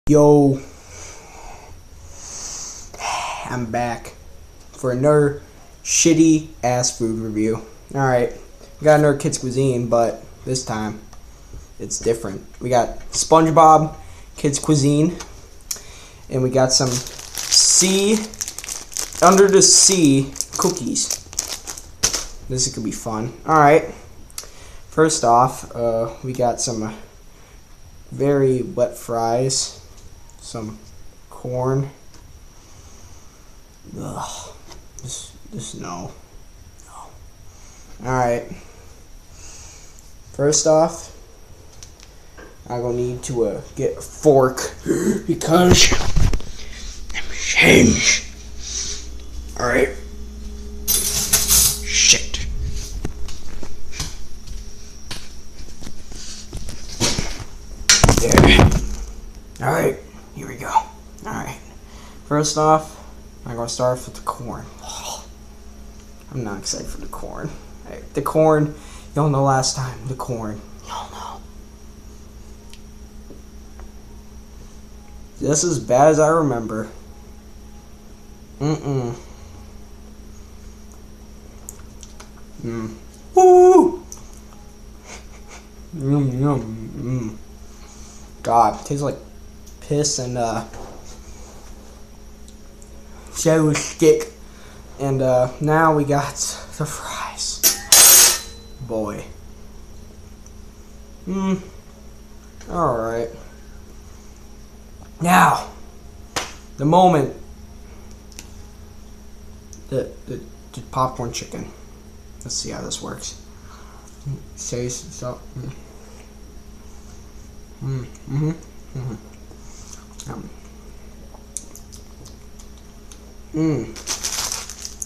Yo, I'm back for another shitty ass food review. Alright, we got another kids cuisine, but this time it's different. We got SpongeBob kids cuisine, and we got some under the sea cookies. This could be fun. Alright, first off, we got some very wet fries. Some corn. Ugh. No. Alright. First off, I'm gonna need to get a fork because I'm changed. Alright. Shit. There. Alright. Here we go. Alright. First off, I'm going to start with the corn. I'm not excited for the corn. Right, the corn, y'all know last time. The corn. Y'all know. This is as bad as I remember. Woo! God, tastes like piss and jello stick. And now we got the fries. Boy. Alright. Now, the moment. The popcorn chicken. Let's see how this works. Taste so.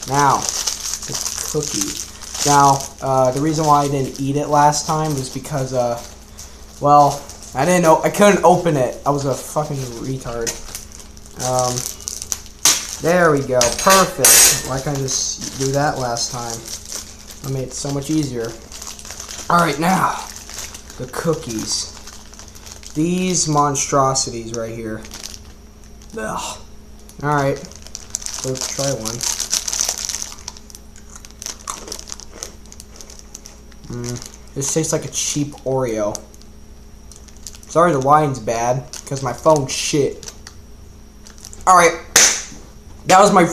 Now, the cookie. Now, the reason why I didn't eat it last time was because, well, I didn't know, I couldn't open it. I was a fucking retard. There we go. Perfect. Why can't I just do that last time? I made it so much easier. Alright, now, the cookies. These monstrosities right here. Ugh. Alright. Let's try one. This tastes like a cheap Oreo. Sorry the wine's bad, because my phone's shit. Alright. That was my